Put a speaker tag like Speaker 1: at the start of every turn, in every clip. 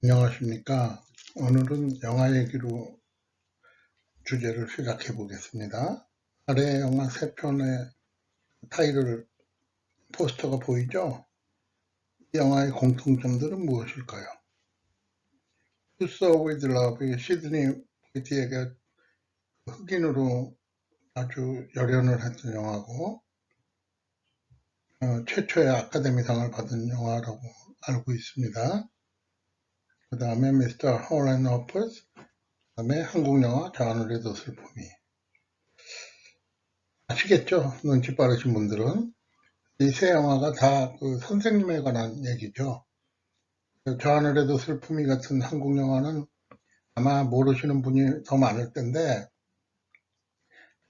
Speaker 1: 안녕하십니까. 오늘은 영화 얘기로 주제를 시작해 보겠습니다. 아래 영화 세 편의 타이틀 포스터가 보이죠? 이 영화의 공통점들은 무엇일까요? To Serve with Love의 시드니 포이티에게 흑인으로 아주 열연을 했던 영화고 최초의 아카데미상을 받은 영화라고 알고 있습니다. 그 다음에 미스터 홀 앤 호퍼스, 그 다음에 한국 영화 좌하늘의 슬픔이. 아시겠죠? 눈치 빠르신 분들은. 이 세 영화가 다 그 선생님에 관한 얘기죠. 저 하늘에도 슬픔이 같은 한국 영화는 아마 모르시는 분이 더 많을 텐데,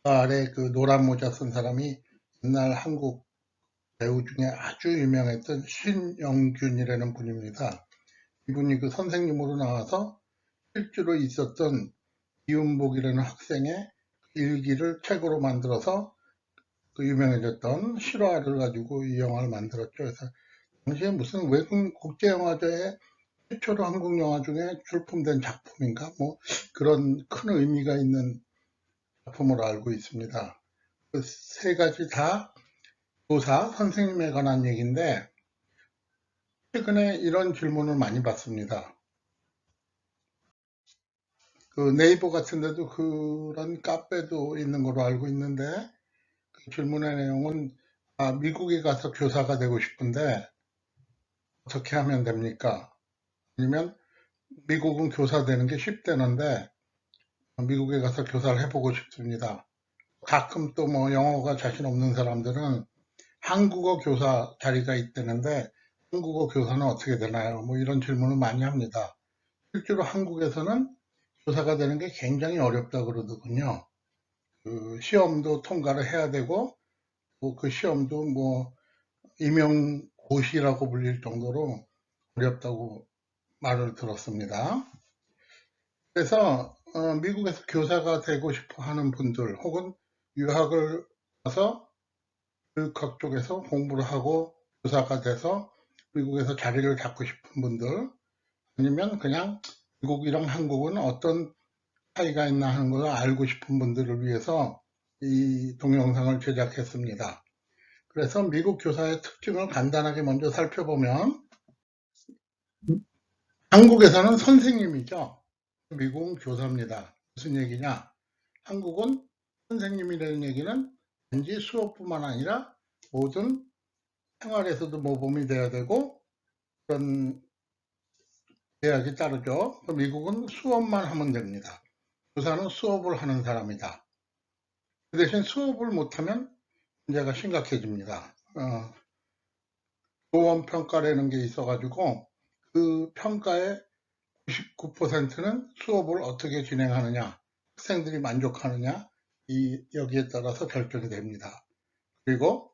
Speaker 1: 그 아래 그 노란 모자 쓴 사람이 옛날 한국 배우 중에 아주 유명했던 신영균이라는 분입니다. 이분이 그 선생님으로 나와서 실제로 있었던 이윤복이라는 학생의 일기를 책으로 만들어서 그 유명해졌던 실화를 가지고 이 영화를 만들었죠. 그래서 당시에 무슨 외국 국제영화제에 최초로 한국 영화 중에 출품된 작품인가? 뭐 그런 큰 의미가 있는 작품으로 알고 있습니다. 그 세 가지 다 교사, 선생님에 관한 얘기인데 최근에 이런 질문을 많이 받습니다. 그 네이버 같은 데도 그런 카페도 있는 걸로 알고 있는데 그 질문의 내용은 미국에 가서 교사가 되고 싶은데 어떻게 하면 됩니까? 아니면 미국은 교사 되는 게 쉽다는데 미국에 가서 교사를 해보고 싶습니다. 가끔 또 뭐 영어가 자신 없는 사람들은 한국어 교사 자리가 있다는데 한국어 교사는 어떻게 되나요? 뭐 이런 질문을 많이 합니다. 실제로 한국에서는 교사가 되는 게 굉장히 어렵다 그러더군요. 그 시험도 통과를 해야 되고 그 시험도 뭐 임용고시라고 불릴 정도로 어렵다고 말을 들었습니다. 그래서 미국에서 교사가 되고 싶어 하는 분들 혹은 유학을 가서 교육학 쪽에서 공부를 하고 교사가 돼서 미국에서 자리를 잡고 싶은 분들 아니면 그냥 미국이랑 한국은 어떤 차이가 있나 하는 걸 알고 싶은 분들을 위해서 이 동영상을 제작했습니다. 그래서 미국 교사의 특징을 간단하게 먼저 살펴보면 한국에서는 선생님이죠. 미국은 교사입니다. 무슨 얘기냐? 한국은 선생님이라는 얘기는 단지 수업뿐만 아니라 모든 생활에서도 모범이 돼야 되고 그런 계약이 따르죠. 미국은 수업만 하면 됩니다. 교사는 수업을 하는 사람이다. 그 대신 수업을 못하면 문제가 심각해집니다. 교원평가라는 게 있어가지고 그 평가의 99%는 수업을 어떻게 진행하느냐, 학생들이 만족하느냐, 여기에 따라서 결정이 됩니다. 그리고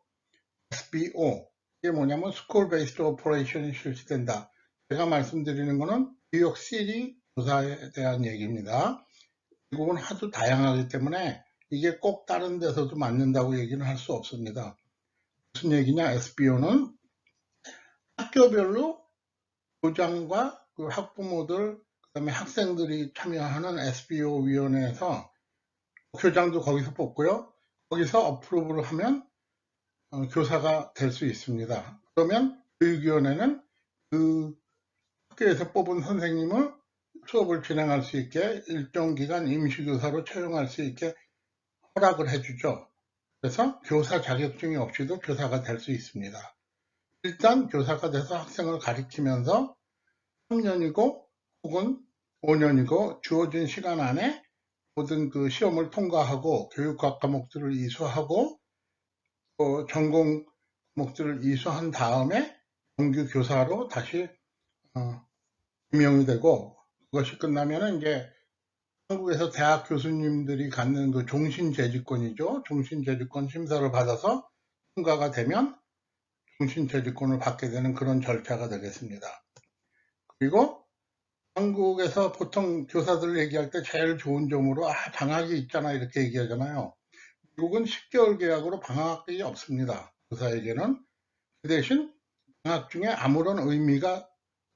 Speaker 1: SBO, 이게 뭐냐면 School Based Operation이 실시된다. 제가 말씀드리는 거는 뉴욕시티 교사에 대한 얘기입니다. 미국은 하도 다양하기 때문에 이게 꼭 다른 데서도 맞는다고 얘기는 할 수 없습니다. 무슨 얘기냐? SBO는 학교별로 교장과 그 학부모들, 그다음에 학생들이 참여하는 SBO 위원회에서 교장도 거기서 뽑고요. 거기서 어프로브를 하면 교사가 될 수 있습니다. 그러면 교육위원회는 그 학교에서 뽑은 선생님을 수업을 진행할 수 있게 일정 기간 임시교사로 채용할 수 있게 허락을 해주죠. 그래서 교사 자격증이 없이도 교사가 될 수 있습니다. 일단 교사가 돼서 학생을 가리키면서 3년이고 혹은 5년이고 주어진 시간 안에 모든 그 시험을 통과하고 교육학 과목들을 이수하고 또 전공 과목들을 이수한 다음에 정규 교사로 다시 임용이 되고 그것이 끝나면 이제 한국에서 대학 교수님들이 갖는 그 종신재직권이죠. 종신재직권 심사를 받아서 통과가 되면 종신재직권을 받게 되는 그런 절차가 되겠습니다. 그리고 한국에서 보통 교사들 얘기할 때 제일 좋은 점으로 방학이 있잖아 이렇게 얘기하잖아요. 미국은 10개월 계약으로 방학이 없습니다. 교사에게는. 그 대신 방학 중에 아무런 의미가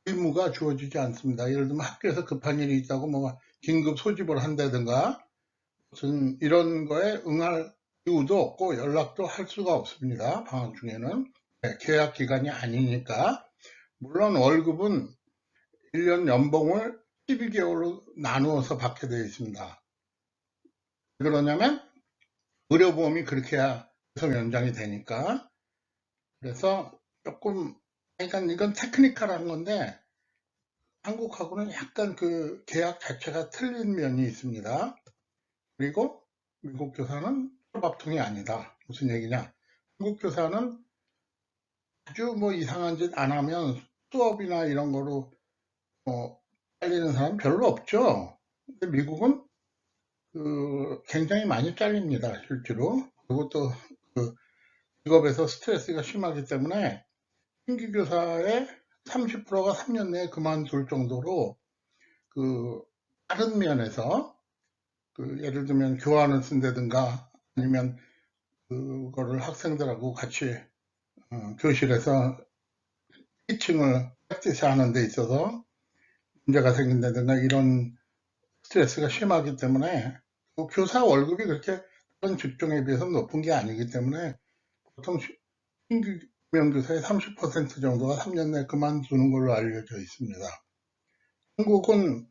Speaker 1: 의무가 주어지지 않습니다. 예를 들면 학교에서 급한 일이 있다고 뭐 긴급 소집을 한다든가 무슨 이런 거에 응할 이유도 없고 연락도 할 수가 없습니다. 방학 중에는. 네, 계약 기간이 아니니까. 물론 월급은 1년 연봉을 12개월로 나누어서 받게 되어 있습니다. 왜 그러냐면 의료보험이 그렇게 해야 계속 연장이 되니까. 그래서 조금, 그러니까 이건 테크니컬한 건데 한국하고는 약간 그 계약 자체가 틀린 면이 있습니다. 그리고 미국 교사는 초밥통이 아니다. 무슨 얘기냐? 한국 교사는 아주 뭐 이상한 짓 안 하면 수업이나 이런 거로 잘리는 사람 별로 없죠. 근데 미국은 굉장히 많이 잘립니다, 실제로. 그리고 또 그 직업에서 스트레스가 심하기 때문에 신규 교사의 30%가 3년 내에 그만둘 정도로 다른 면에서 예를 들면 교환을 쓴다든가 아니면 그거를 학생들하고 같이 교실에서 티칭을 프랙티스 하는 데 있어서 문제가 생긴다든가 이런 스트레스가 심하기 때문에 교사 월급이 그렇게 다른 직종에 비해서 높은 게 아니기 때문에 보통 신규 명교사의 30% 정도가 3년 내에 그만두는 걸로 알려져 있습니다. 한국은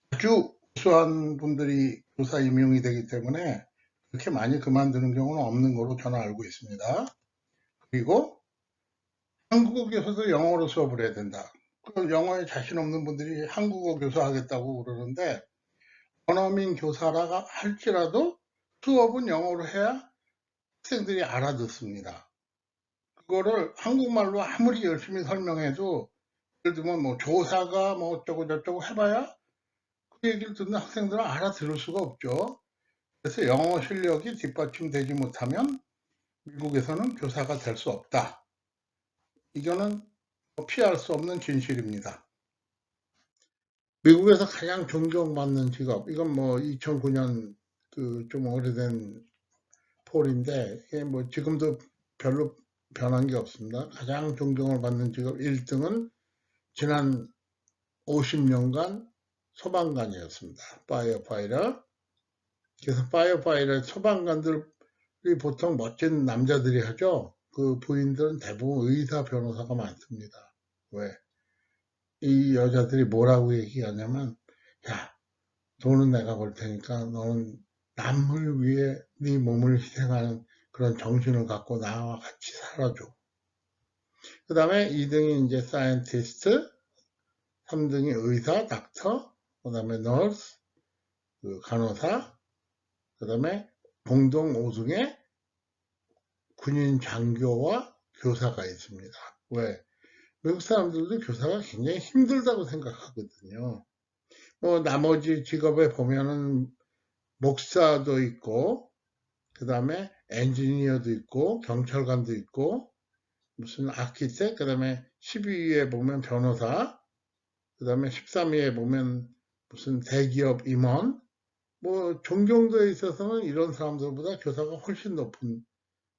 Speaker 1: 아주 우수한 분들이 교사 임용이 되기 때문에 그렇게 많이 그만두는 경우는 없는 걸로 저는 알고 있습니다. 그리고 한국에서도 영어로 수업을 해야 된다. 영어에 자신 없는 분들이 한국어 교사하겠다고 그러는데 원어민 교사라가 할지라도 수업은 영어로 해야 학생들이 알아듣습니다. 그거를 한국말로 아무리 열심히 설명해도 예를 들면 뭐 조사가 뭐 어쩌고 저쩌고 해봐야 그 얘기를 듣는 학생들은 알아들을 수가 없죠. 그래서 영어 실력이 뒷받침되지 못하면 미국에서는 교사가 될 수 없다. 이거는 피할 수 없는 진실입니다. 미국에서 가장 존경받는 직업, 이건 뭐 2009년 좀 오래된 폴인데 이게 뭐 지금도 별로 변한 게 없습니다. 가장 존경을 받는 직업 1등은 지난 50년간 소방관이었습니다. 파이어파이터. 그래서 파이어파이터 소방관들이 보통 멋진 남자들이 하죠. 그 부인들은 대부분 의사, 변호사가 많습니다. 왜? 이 여자들이 뭐라고 얘기하냐면, 야, 돈은 내가 벌 테니까 너는 남을 위해 네 몸을 희생하는 그런 정신을 갖고 나와 같이 살아줘. 그 다음에 2등이 이제 사이언티스트, 3등이 의사, 닥터, 그 다음에 너스, 간호사, 그 다음에 공동 5등에 군인 장교와 교사가 있습니다. 왜? 외국 사람들도 교사가 굉장히 힘들다고 생각하거든요. 나머지 직업에 보면은 목사도 있고, 그 다음에 엔지니어도 있고, 경찰관도 있고, 무슨 아키텍, 그 다음에 12위에 보면 변호사, 그 다음에 13위에 보면 무슨 대기업 임원, 존경도에 있어서는 이런 사람들보다 교사가 훨씬 높은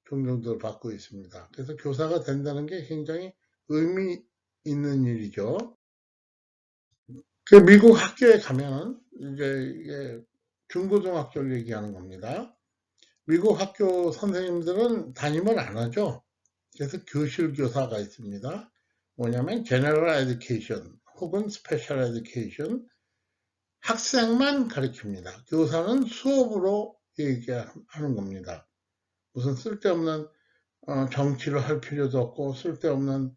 Speaker 1: 존경도를 받고 있습니다. 그래서 교사가 된다는 게 굉장히 의미 있는 일이죠. 미국 학교에 가면은 이제 중고등학교를 얘기하는 겁니다. 미국 학교 선생님들은 담임을 안 하죠. 그래서 교실 교사가 있습니다. 뭐냐면 General Education 혹은 Special Education, 학생만 가르칩니다. 교사는 수업으로 얘기하는 겁니다. 무슨 쓸데없는 정치를 할 필요도 없고 쓸데없는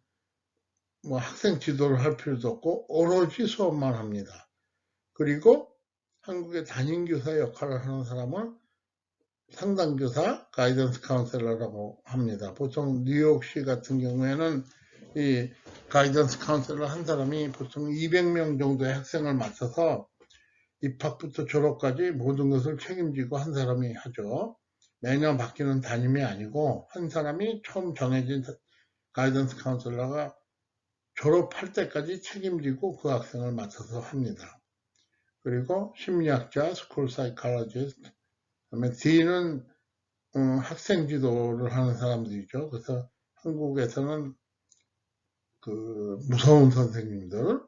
Speaker 1: 학생 지도를 할 필요도 없고 오로지 수업만 합니다. 그리고 한국의 담임교사 역할을 하는 사람을 상담교사, 가이던스 카운셀러라고 합니다. 보통 뉴욕시 같은 경우에는 이 가이던스 카운셀러 한 사람이 보통 200명 정도의 학생을 맡아서 입학부터 졸업까지 모든 것을 책임지고 한 사람이 하죠. 매년 바뀌는 담임이 아니고 한 사람이 처음 정해진 가이던스 카운셀러가 졸업할 때까지 책임지고 그 학생을 맡아서 합니다. 그리고 심리학자, 스쿨 사이콜로지스트, 그다음에 D는 학생 지도를 하는 사람들이죠. 그래서 한국에서는 무서운 선생님들,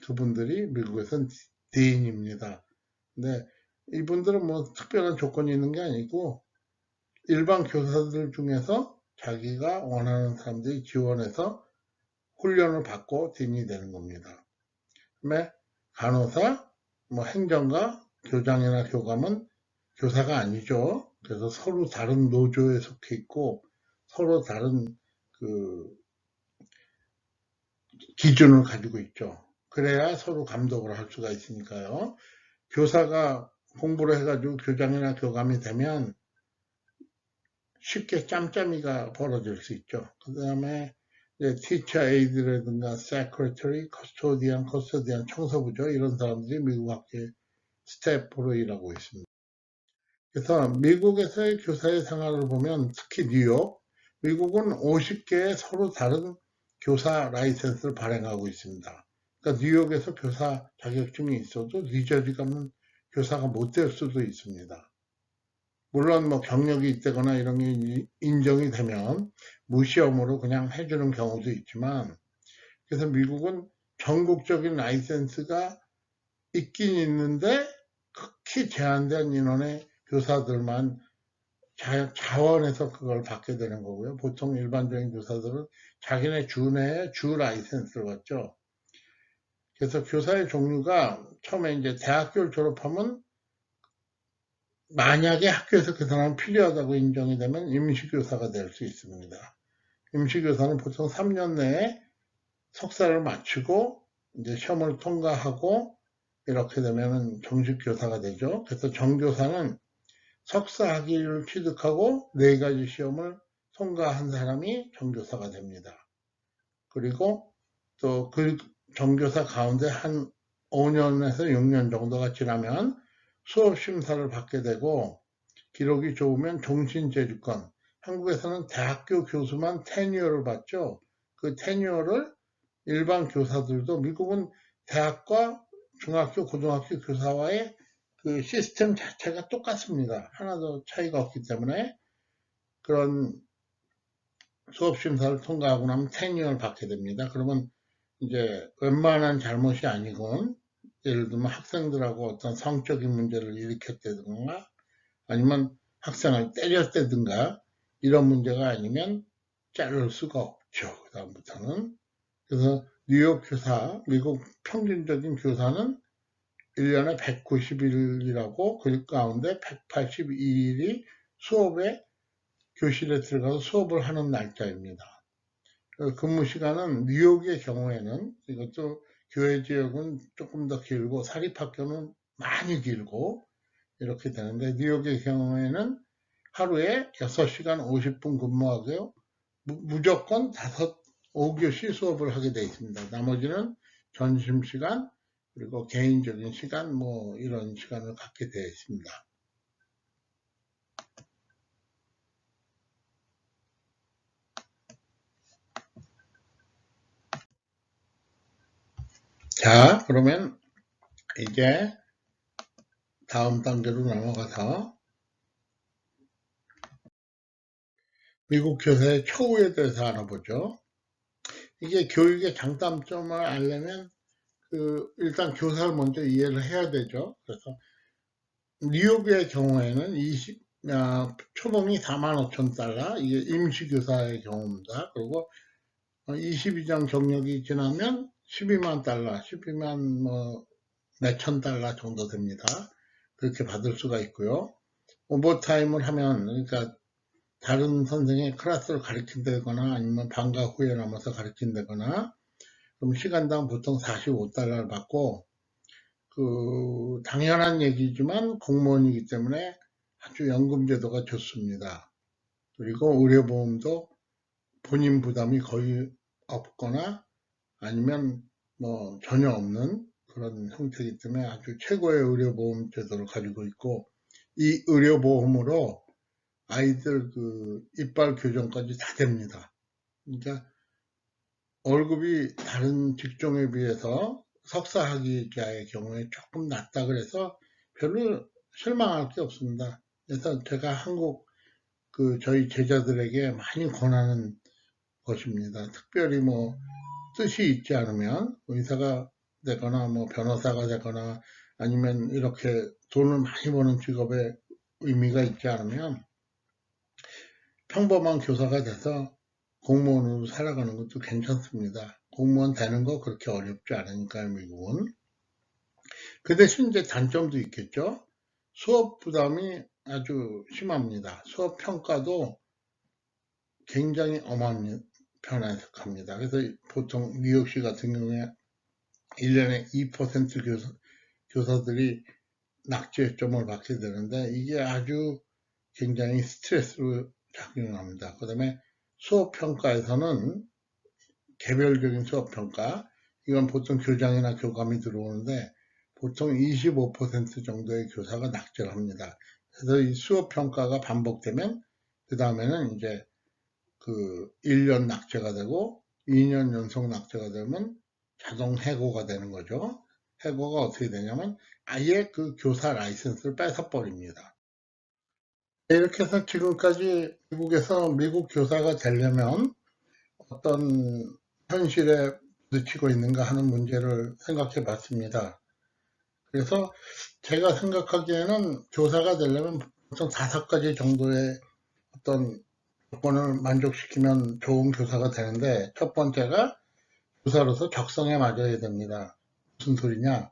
Speaker 1: 그분들이 미국에선 디인입니다. 근데 이분들은 뭐 특별한 조건이 있는 게 아니고 일반 교사들 중에서 자기가 원하는 사람들이 지원해서 훈련을 받고 디인이 되는 겁니다. 그다음에 간호사, 뭐 행정가, 교장이나 교감은 교사가 아니죠. 그래서 서로 다른 노조에 속해 있고 서로 다른 기준을 가지고 있죠. 그래야 서로 감독을 할 수가 있으니까요. 교사가 공부를 해가지고 교장이나 교감이 되면 쉽게 짬짬이가 벌어질 수 있죠. 그 다음에 teacher aide라든가 secretary, custodian 청소부죠. 이런 사람들이 미국 학교의 스태프로 일하고 있습니다. 그래서 미국에서의 교사의 생활을 보면 특히 뉴욕, 미국은 50개의 서로 다른 교사 라이센스를 발행하고 있습니다. 그러니까 뉴욕에서 교사 자격증이 있어도 뉴저지 가면 교사가 못 될 수도 있습니다. 물론 뭐 경력이 있다거나 이런 게 인정이 되면 무시험으로 그냥 해주는 경우도 있지만, 그래서 미국은 전국적인 라이센스가 있긴 있는데 극히 제한된 인원의 교사들만 자원해서 그걸 받게 되는 거고요. 보통 일반적인 교사들은 자기네 주 내에 주 라이센스를 받죠. 그래서 교사의 종류가 처음에 이제 대학교를 졸업하면 만약에 학교에서 그 사람이 필요하다고 인정이 되면 임시교사가 될 수 있습니다. 임시교사는 보통 3년 내에 석사를 마치고 이제 시험을 통과하고 이렇게 되면 정식 교사가 되죠. 그래서 정교사는 석사 학위를 취득하고 4가지 시험을 통과한 사람이 정교사가 됩니다. 그리고 또 그 정교사 가운데 한 5년에서 6년 정도가 지나면 수업 심사를 받게 되고 기록이 좋으면 종신제주권, 한국에서는 대학교 교수만 테뉴어를 받죠. 그 테뉴어를 일반 교사들도, 미국은 대학과 중학교, 고등학교 교사와의 그 시스템 자체가 똑같습니다. 하나도 차이가 없기 때문에 그런 수업 심사를 통과하고 나면 테뉴어를 받게 됩니다. 그러면 이제 웬만한 잘못이 아니건, 예를 들면 학생들하고 어떤 성적인 문제를 일으켰다든가 아니면 학생을 때렸다든가 이런 문제가 아니면 자를 수가 없죠. 그 다음부터는. 그래서 뉴욕 교사, 미국 평균적인 교사는 1년에 190일이라고, 그 가운데 182일이 수업에, 교실에 들어가서 수업을 하는 날짜입니다. 근무 시간은 뉴욕의 경우에는, 이것도 교외 지역은 조금 더 길고 사립학교는 많이 길고 이렇게 되는데, 뉴욕의 경우에는 하루에 6시간 50분 근무하고요. 무조건 5교시 수업을 하게 되어 있습니다. 나머지는 점심시간, 그리고 개인적인 시간, 뭐 이런 시간을 갖게 되어 있습니다. 자, 그러면 이제 다음 단계로 넘어가서 미국 교사의 처우에 대해서 알아보죠. 이게 교육의 장단점을 알려면 일단 교사를 먼저 이해를 해야 되죠. 그래서 뉴욕의 경우에는 초봉이 45,000달러, 이게 임시교사의 경우입니다. 그리고 22년 경력이 지나면 12만 달러, 12만 몇천 달러 정도 됩니다. 그렇게 받을 수가 있고요. 오버타임을 하면, 그러니까 다른 선생의 클래스를 가르친다거나 아니면 방과 후에 남아서 가르친다거나, 그럼 시간당 보통 45달러를 받고, 당연한 얘기지만 공무원이기 때문에 아주 연금 제도가 좋습니다. 그리고 의료보험도 본인 부담이 거의 없거나 아니면 뭐 전혀 없는 그런 형태이기 때문에 아주 최고의 의료보험 제도를 가지고 있고, 이 의료보험으로 아이들 이빨 교정까지 다 됩니다. 그러니까 월급이 다른 직종에 비해서 석사학위자의 경우에 조금 낮다 그래서 별로 실망할 게 없습니다. 그래서 제가 한국 저희 제자들에게 많이 권하는 것입니다. 특별히 뭐 뜻이 있지 않으면 의사가 되거나 뭐 변호사가 되거나 아니면 이렇게 돈을 많이 버는 직업에 의미가 있지 않으면 평범한 교사가 돼서 공무원으로 살아가는 것도 괜찮습니다. 공무원 되는 거 그렇게 어렵지 않으니까요, 미국은. 그 대신 이제 단점도 있겠죠. 수업 부담이 아주 심합니다. 수업 평가도 굉장히 엄한 편에 속합니다. 그래서 보통 뉴욕시 같은 경우에 1년에 2% 교사들이 낙제점을 받게 되는데 이게 아주 굉장히 스트레스로 작용합니다. 그 다음에 수업평가에서는 개별적인 수업평가, 이건 보통 교장이나 교감이 들어오는데 보통 25% 정도의 교사가 낙제를 합니다. 그래서 이 수업평가가 반복되면 그 다음에는 이제 그 1년 낙제가 되고 2년 연속 낙제가 되면 자동 해고가 되는 거죠. 해고가 어떻게 되냐면 아예 그 교사 라이센스를 뺏어버립니다. 이렇게 해서 지금까지 미국에서 미국 교사가 되려면 어떤 현실에 부딪히고 있는가 하는 문제를 생각해 봤습니다. 그래서 제가 생각하기에는 교사가 되려면 보통 5가지 정도의 어떤 조건을 만족시키면 좋은 교사가 되는데, 첫 번째가 교사로서 적성에 맞아야 됩니다. 무슨 소리냐?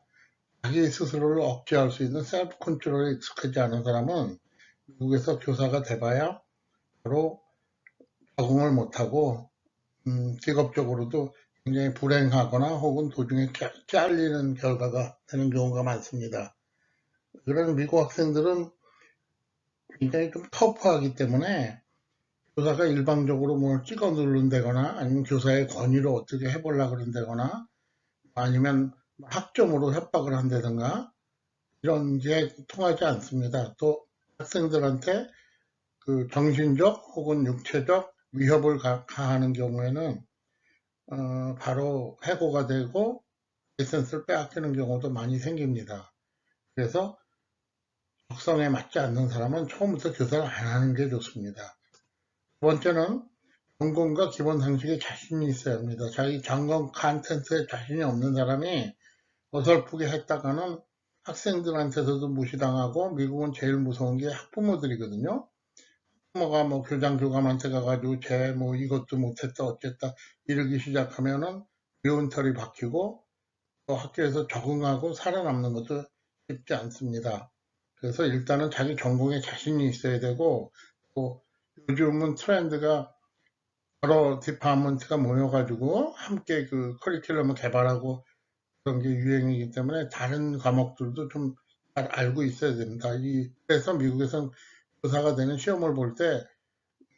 Speaker 1: 자기 스스로를 억제할 수 있는 셀프 컨트롤에 익숙하지 않은 사람은 미국에서 교사가 돼봐야 바로 적응을 못하고 직업적으로도 굉장히 불행하거나 혹은 도중에 잘리는 결과가 되는 경우가 많습니다. 그런 미국 학생들은 굉장히 좀 터프하기 때문에 교사가 일방적으로 뭘 찍어 누른다거나 아니면 교사의 권위로 어떻게 해보려고 그런다거나 아니면 학점으로 협박을 한다든가 이런 게 통하지 않습니다. 또 학생들한테 그 정신적 혹은 육체적 위협을 가하는 경우에는 바로 해고가 되고 라이센스를 빼앗기는 경우도 많이 생깁니다. 그래서 적성에 맞지 않는 사람은 처음부터 교사를 안 하는 게 좋습니다. 두 번째는 전공과 기본 상식에 자신이 있어야 합니다. 자기 전공 컨텐츠에 자신이 없는 사람이 어설프게 했다가는 학생들한테서도 무시당하고 미국은 제일 무서운 게 학부모들이거든요. 학부모가 뭐 교장 교감한테 가가지고 쟤 뭐 이것도 못했다 어쨌다 이러기 시작하면은 미운털이 박히고 또 학교에서 적응하고 살아남는 것도 쉽지 않습니다. 그래서 일단은 자기 전공에 자신이 있어야 되고 또 요즘은 트렌드가 여러 디파먼트가 모여가지고 함께 그 커리큘럼을 개발하고 그런 게 유행이기 때문에 다른 과목들도 좀 잘 알고 있어야 됩니다. 그래서 미국에서는 교사가 되는 시험을 볼 때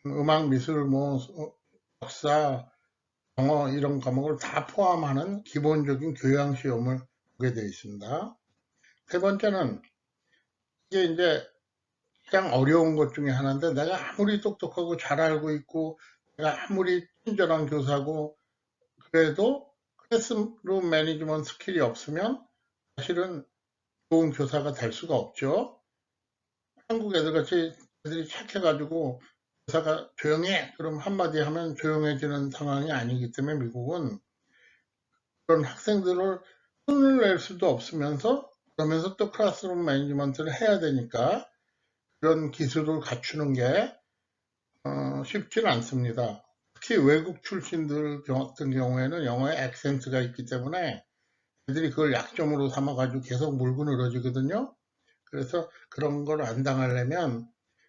Speaker 1: 음악, 미술, 뭐 역사, 영어 이런 과목을 다 포함하는 기본적인 교양 시험을 보게 되어 있습니다. 세 번째는 이게 이제 가장 어려운 것 중에 하나인데 내가 아무리 똑똑하고 잘 알고 있고 내가 아무리 친절한 교사고 그래도 클래스룸 매니지먼트 스킬이 없으면 사실은 좋은 교사가 될 수가 없죠. 한국 애들같이 애들이 착해가지고 교사가 조용해 그럼 한마디 하면 조용해지는 상황이 아니기 때문에 미국은 그런 학생들을 혼을 낼 수도 없으면서 그러면서 또 클래스룸 매니지먼트를 해야 되니까 그런 기술을 갖추는 게 쉽지는 않습니다. 특히 외국 출신들 같은 경우에는 영어에 액센트가 있기 때문에 애들이 그걸 약점으로 삼아가지고 계속 물고 늘어지거든요. 그래서 그런 걸 안 당하려면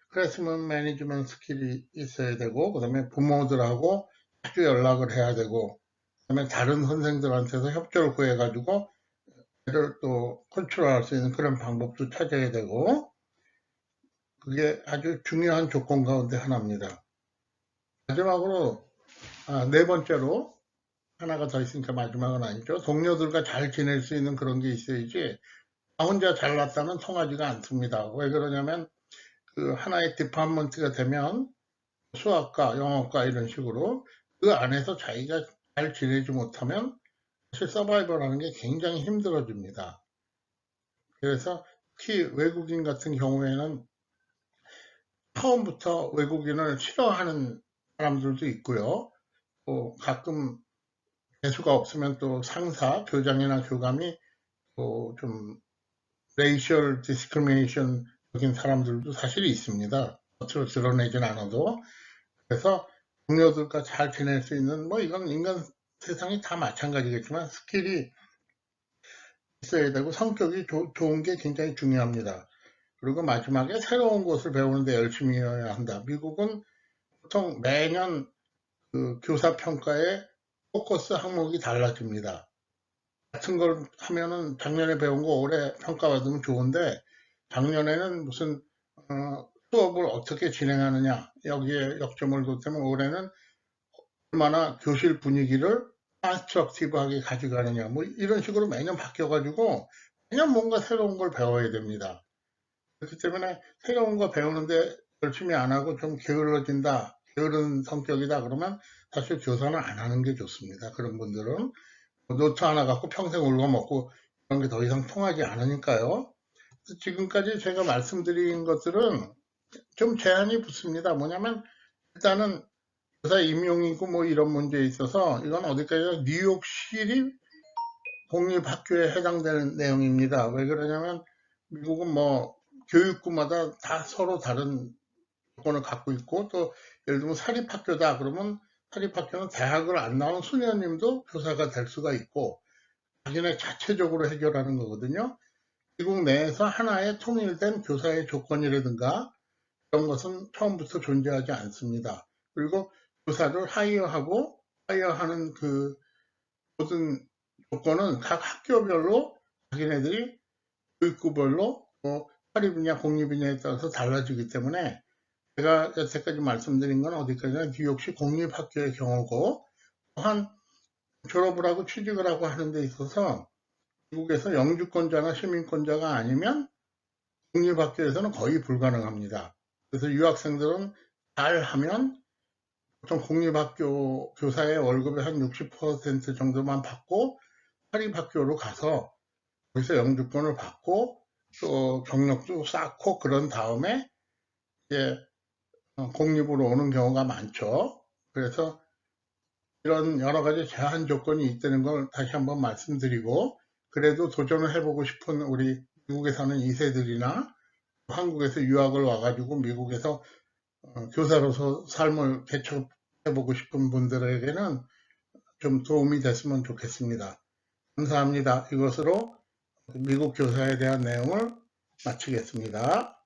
Speaker 1: 클래스룸 매니지먼트 스킬이 있어야 되고 그 다음에 부모들하고 자주 연락을 해야 되고 그 다음에 다른 선생들한테서 협조를 구해가지고 애를 또 컨트롤할 수 있는 그런 방법도 찾아야 되고 그게 아주 중요한 조건 가운데 하나입니다. 마지막으로 네 번째로 하나가 더 있으니까 마지막은 아니죠. 동료들과 잘 지낼 수 있는 그런 게 있어야지 나 혼자 잘났다면 통하지가 않습니다. 왜 그러냐면 그 하나의 디파먼트가 되면 수학과 영어과 이런 식으로 그 안에서 자기가 잘 지내지 못하면 사실 서바이벌 하는 게 굉장히 힘들어집니다. 그래서 특히 외국인 같은 경우에는 처음부터 외국인을 싫어하는 사람들도 있고요. 또 가끔 재수가 없으면 또 상사, 교장이나 교감이 또 좀 레이셜 디스크리미네이션적인 사람들도 사실 있습니다. 겉으로 드러내진 않아도. 그래서 동료들과 잘 지낼 수 있는, 뭐 이건 인간 세상이 다 마찬가지겠지만 스킬이 있어야 되고 성격이 좋은 게 굉장히 중요합니다. 그리고 마지막에 새로운 것을 배우는데 열심히 해야 한다. 미국은 보통 매년 그 교사 평가의 포커스 항목이 달라집니다. 같은 걸 하면은 작년에 배운 거 올해 평가받으면 좋은데 작년에는 무슨 수업을 어떻게 진행하느냐 여기에 역점을 뒀다면 올해는 얼마나 교실 분위기를 컨스트럭티브하게 가져가느냐 뭐 이런 식으로 매년 바뀌어가지고 매년 뭔가 새로운 걸 배워야 됩니다. 그렇기 때문에 새로운 거 배우는데 열심히 안 하고 좀 게을러진다, 게으른 성격이다 그러면 사실 교사는 안 하는 게 좋습니다. 그런 분들은 노트 하나 갖고 평생 울고먹고 그런 게 더 이상 통하지 않으니까요. 지금까지 제가 말씀드린 것들은 좀 제한이 붙습니다. 뭐냐면 일단은 교사 임용이고 뭐 이런 문제에 있어서 이건 어디까지 뉴욕시리 공립학교에 해당되는 내용입니다. 왜 그러냐면 미국은 뭐 교육구마다 다 서로 다른 조건을 갖고 있고 또 예를 들면 사립학교다 그러면 사립학교는 대학을 안 나온 수녀님도 교사가 될 수가 있고 자기네 자체적으로 해결하는 거거든요. 미국 내에서 하나의 통일된 교사의 조건이라든가 이런 것은 처음부터 존재하지 않습니다. 그리고 교사를 하이어하는 그 모든 조건은 각 학교별로 자기네들이 교육구별로 뭐 사립이냐 공립이냐에 따라서 달라지기 때문에 제가 여태까지 말씀드린 건 어디까지나 뉴욕시 공립학교의 경우고 또한 졸업을 하고 취직을 하고 하는 데 있어서 미국에서 영주권자나 시민권자가 아니면 공립학교에서는 거의 불가능합니다. 그래서 유학생들은 잘하면 보통 공립학교 교사의 월급의 한 60% 정도만 받고 사립학교로 가서 거기서 영주권을 받고 또 경력도 쌓고 그런 다음에 이제 공립으로 오는 경우가 많죠. 그래서 이런 여러 가지 제한 조건이 있다는 걸 다시 한번 말씀드리고 그래도 도전을 해보고 싶은 우리 미국에 사는 2세들이나 한국에서 유학을 와가지고 미국에서 교사로서 삶을 개척해보고 싶은 분들에게는 좀 도움이 됐으면 좋겠습니다. 감사합니다. 이것으로 미국 교사에 대한 내용을 마치겠습니다.